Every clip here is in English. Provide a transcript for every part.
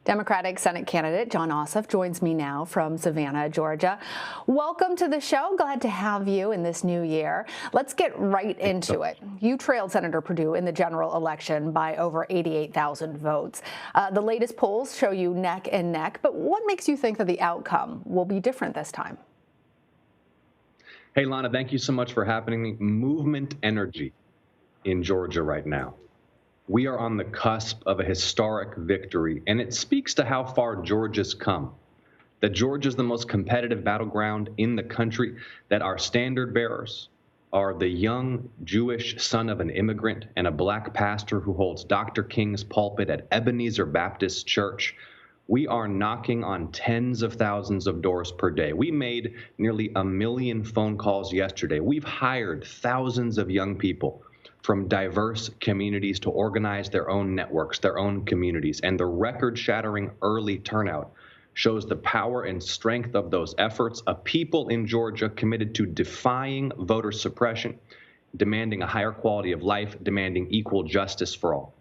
Democratic Senate candidate Jon Ossoff joins me now from Savannah, Georgia. Welcome to the show. Glad to have you in this new year. Let's get right into it. You trailed Senator Perdue in the general election by over 88,000 votes. The latest polls show you neck and neck, but what makes you think that the outcome will be different this time? Hey, Lana, thank you so much for having movement energy in Georgia right now. We are on the cusp of a historic victory, and it speaks to how far Georgia's come. That Georgia's the most competitive battleground in the country, that our standard bearers are the young Jewish son of an immigrant and a black pastor who holds Dr. King's pulpit at Ebenezer Baptist Church. We are knocking on tens of thousands of doors per day. We made nearly 1 million phone calls yesterday. We've hired thousands of young people from diverse communities to organize their own networks, their own communities. And the record-shattering early turnout shows the power and strength of those efforts, a people in Georgia committed to defying voter suppression, demanding a higher quality of life, demanding equal justice for all.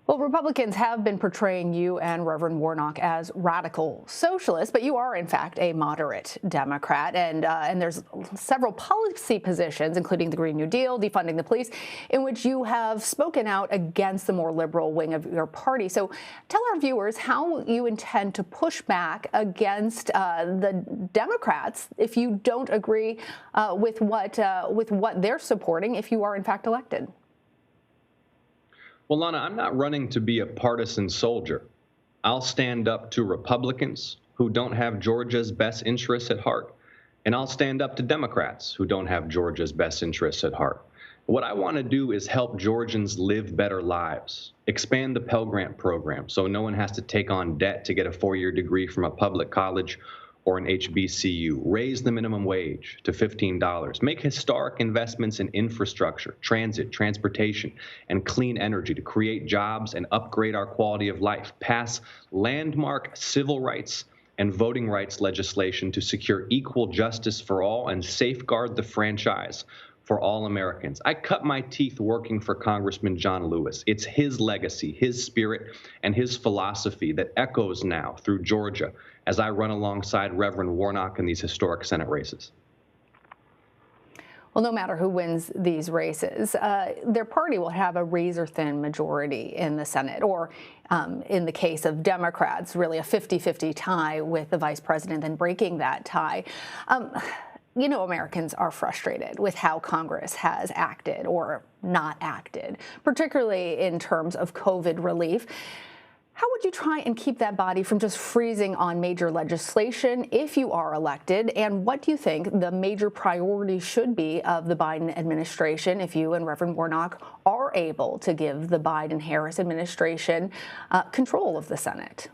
Well, Republicans have been portraying you and Reverend Warnock as radical socialists, but you are, in fact, a moderate Democrat. And there's several policy positions, including the Green New Deal, defunding the police, in which you have spoken out against the more liberal wing of your party. So tell our viewers how you intend to push back against the Democrats if you don't agree with what they're supporting if you are, in fact, elected. Well, Lana, I'm not running to be a partisan soldier. I'll stand up to Republicans who don't have Georgia's best interests at heart, and I'll stand up to Democrats who don't have Georgia's best interests at heart. What I want to do is help Georgians live better lives, expand the Pell Grant program so no one has to take on debt to get a 4-year degree from a public college or an HBCU, raise the minimum wage to $15, make historic investments in infrastructure, transit, transportation, and clean energy to create jobs and upgrade our quality of life, pass landmark civil rights and voting rights legislation to secure equal justice for all and safeguard the franchise for all Americans. I cut my teeth working for Congressman John Lewis. It's his legacy, his spirit, and his philosophy that echoes now through Georgia as I run alongside Reverend Warnock in these historic Senate races. Well, no matter who wins these races, their party will have a razor-thin majority in the Senate, or in the case of Democrats, really a 50-50 tie with the vice president and breaking that tie. You know, Americans are frustrated with how Congress has acted or not acted, particularly in terms of COVID relief. How would you try and keep that body from just freezing on major legislation if you are elected? And what do you think the major priority should be of the Biden administration if you and Reverend Warnock are able to give the Biden-Harris administration control of the Senate?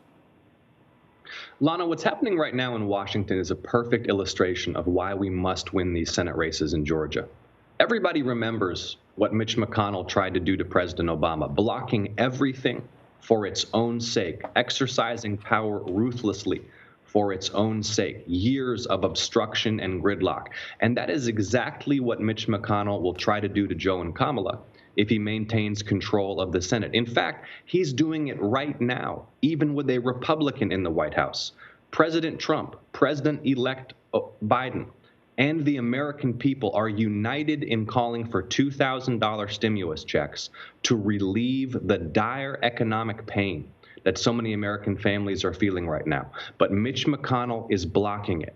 Lana, what's happening right now in Washington is a perfect illustration of why we must win these Senate races in Georgia. Everybody remembers what Mitch McConnell tried to do to President Obama, blocking everything for its own sake, exercising power ruthlessly for its own sake, years of obstruction and gridlock. And that is exactly what Mitch McConnell will try to do to Joe and Kamala if he maintains control of the Senate. In fact, he's doing it right now, even with a Republican in the White House. President Trump, President-elect Biden, and the American people are united in calling for $2,000 stimulus checks to relieve the dire economic pain that so many American families are feeling right now. But Mitch McConnell is blocking it,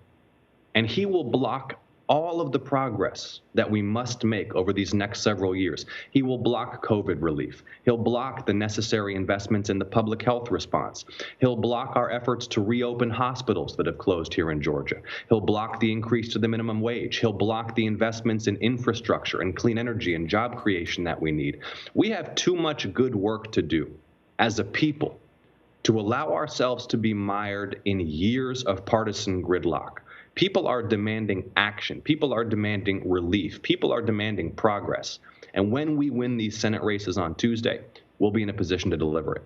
and he will block all of the progress that we must make over these next several years. He will block COVID relief. He'll block the necessary investments in the public health response. He'll block our efforts to reopen hospitals that have closed here in Georgia. He'll block the increase to the minimum wage. He'll block the investments in infrastructure and clean energy and job creation that we need. We have too much good work to do as a people to allow ourselves to be mired in years of partisan gridlock. People are demanding action. People are demanding relief. People are demanding progress. And when we win these Senate races on Tuesday, we'll be in a position to deliver it.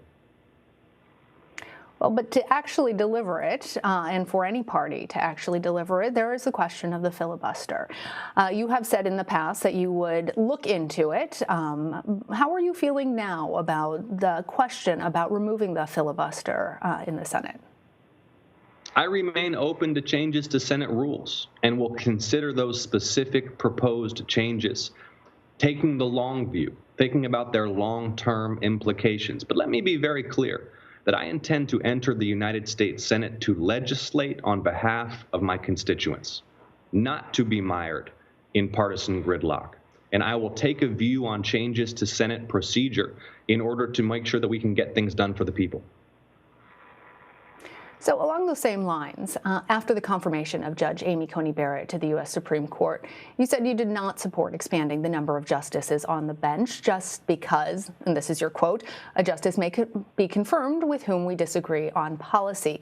Well, but to actually deliver it, and for any party to actually deliver it, there is the question of the filibuster. You have said in the past that you would look into it. How are you feeling now about the question about removing the filibuster in the Senate? I remain open to changes to Senate rules and will consider those specific proposed changes, taking the long view, thinking about their long-term implications. But let me be very clear that I intend to enter the United States Senate to legislate on behalf of my constituents, not to be mired in partisan gridlock. And I will take a view on changes to Senate procedure in order to make sure that we can get things done for the people. So along those same lines, after the confirmation of Judge Amy Coney Barrett to the U.S. Supreme Court, you said you did not support expanding the number of justices on the bench just because, and this is your quote, a justice may be confirmed with whom we disagree on policy.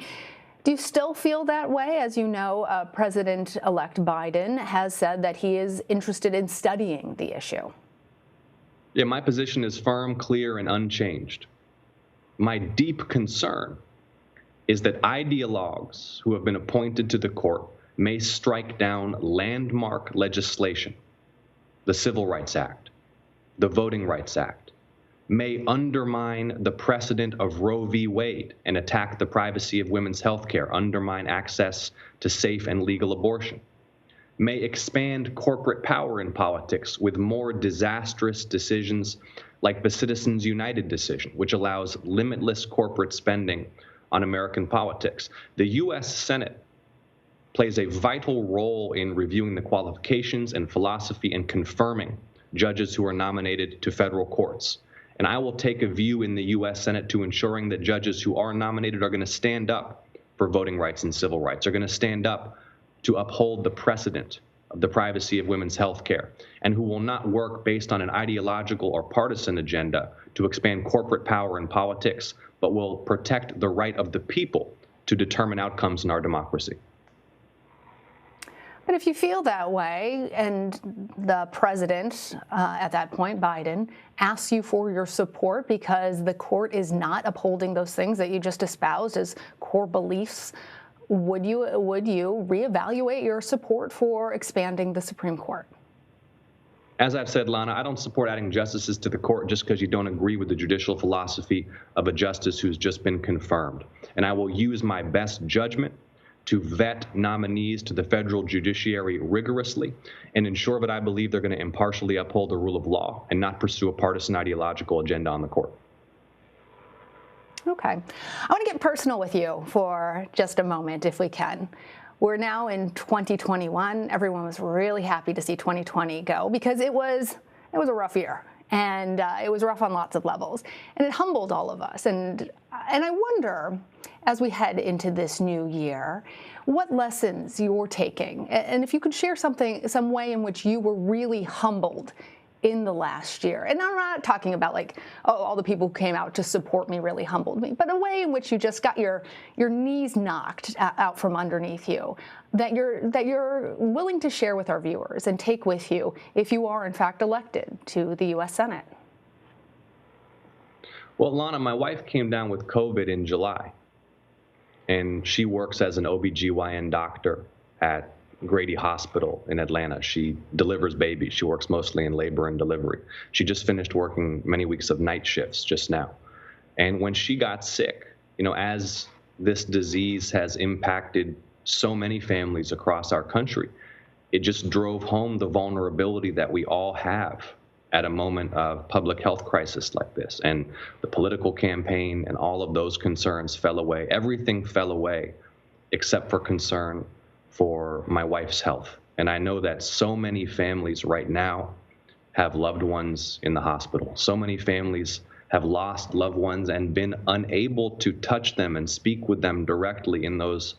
Do you still feel that way? As you know, President-elect Biden has said that he is interested in studying the issue. Yeah, my position is firm, clear, and unchanged. My deep concern is that ideologues who have been appointed to the court may strike down landmark legislation, the Civil Rights Act, the Voting Rights Act, may undermine the precedent of Roe v. Wade and attack the privacy of women's health care, undermine access to safe and legal abortion, may expand corporate power in politics with more disastrous decisions like the Citizens United decision, which allows limitless corporate spending on American politics. The U.S. Senate plays a vital role in reviewing the qualifications and philosophy and confirming judges who are nominated to federal courts. And I will take a view in the U.S. Senate to ensuring that judges who are nominated are going to stand up for voting rights and civil rights, are going to stand up to uphold the precedent of the privacy of women's health care, and who will not work based on an ideological or partisan agenda to expand corporate power in politics, but will protect the right of the people to determine outcomes in our democracy. But if you feel that way, and the president, at that point, Biden, asks you for your support because the court is not upholding those things that you just espoused as core beliefs, would you reevaluate your support for expanding the Supreme Court? As I've said, Lana, I don't support adding justices to the court just because you don't agree with the judicial philosophy of a justice who's just been confirmed. And I will use my best judgment to vet nominees to the federal judiciary rigorously and ensure that I believe they're going to impartially uphold the rule of law and not pursue a partisan ideological agenda on the court. Okay. I want to get personal with you for just a moment, if we can. We're now in 2021. Everyone was really happy to see 2020 go because it was a rough year, and it was rough on lots of levels, and it humbled all of us. And I wonder, as we head into this new year, what lessons you're taking, and if you could share some way in which you were really humbled in the last year. And I'm not talking about like, oh, all the people who came out to support me really humbled me, but a way in which you just got your knees knocked out from underneath you, that you're willing to share with our viewers and take with you if you are in fact elected to the U.S. Senate. Well, Lana, my wife came down with COVID in July, and she works as an OBGYN doctor at Grady Hospital in Atlanta. She delivers babies. She works mostly in labor and delivery. She just finished working many weeks of night shifts just now. And when she got sick, as this disease has impacted so many families across our country, it just drove home the vulnerability that we all have at a moment of public health crisis like this. And the political campaign and all of those concerns fell away. Everything fell away except for concern for my wife's health. And I know that so many families right now have loved ones in the hospital. So many families have lost loved ones and been unable to touch them and speak with them directly in those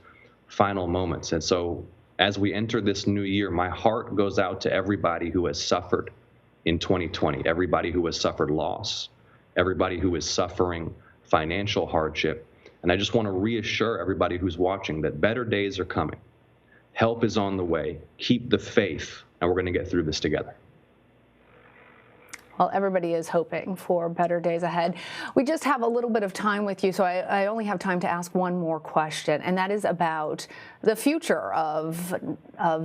final moments. And so as we enter this new year, my heart goes out to everybody who has suffered in 2020, everybody who has suffered loss, everybody who is suffering financial hardship. And I just want to reassure everybody who's watching that better days are coming. Help is on the way. Keep the faith, and we're going to get through this together. Well, everybody is hoping for better days ahead. We just have a little bit of time with you, so I only have time to ask one more question, and that is about the future of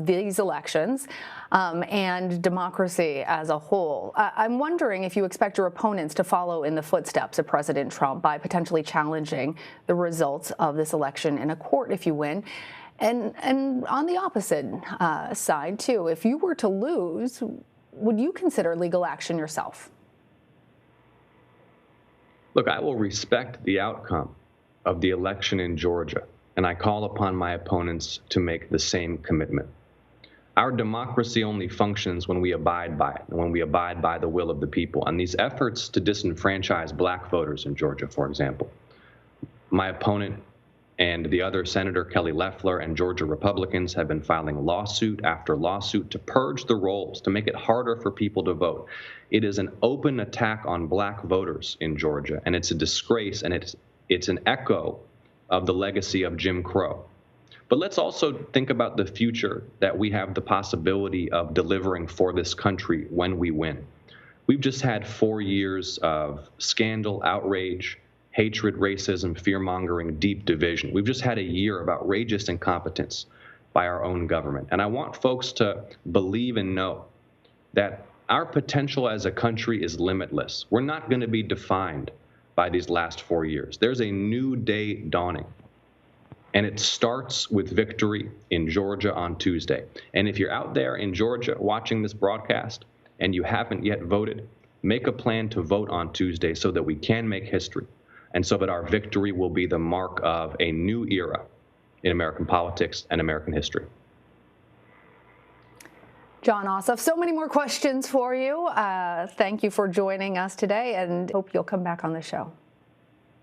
these elections and democracy as a whole. I'm wondering if you expect your opponents to follow in the footsteps of President Trump by potentially challenging the results of this election in a court if you win. And on the opposite side, too, if you were to lose, would you consider legal action yourself? Look, I will respect the outcome of the election in Georgia, and I call upon my opponents to make the same commitment. Our democracy only functions when we abide by it, and when we abide by the will of the people. And these efforts to disenfranchise black voters in Georgia, for example, my opponent and the other Senator Kelly Loeffler and Georgia Republicans have been filing lawsuit after lawsuit to purge the rolls, to make it harder for people to vote. It is an open attack on black voters in Georgia, and it's a disgrace, and it's an echo of the legacy of Jim Crow. But let's also think about the future that we have the possibility of delivering for this country when we win. We've just had 4 years of scandal, outrage, hatred, racism, fear-mongering, deep division. We've just had a year of outrageous incompetence by our own government. And I want folks to believe and know that our potential as a country is limitless. We're not going to be defined by these last 4 years. There's a new day dawning. And it starts with victory in Georgia on Tuesday. And if you're out there in Georgia watching this broadcast and you haven't yet voted, make a plan to vote on Tuesday so that we can make history, and so that our victory will be the mark of a new era in American politics and American history. Jon Ossoff, so many more questions for you. Thank you for joining us today, and hope you'll come back on the show.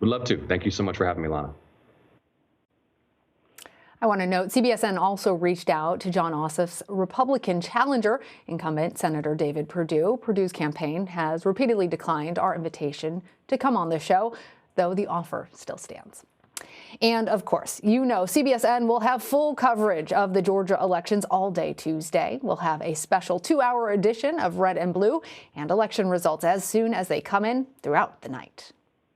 Would love to. Thank you so much for having me, Lana. I want to note CBSN also reached out to Jon Ossoff's Republican challenger, incumbent Senator David Perdue. Perdue's campaign has repeatedly declined our invitation to come on the show, though the offer still stands. And of course, you know, CBSN will have full coverage of the Georgia elections all day Tuesday. We'll have a special 2-hour edition of Red and Blue and election results as soon as they come in throughout the night.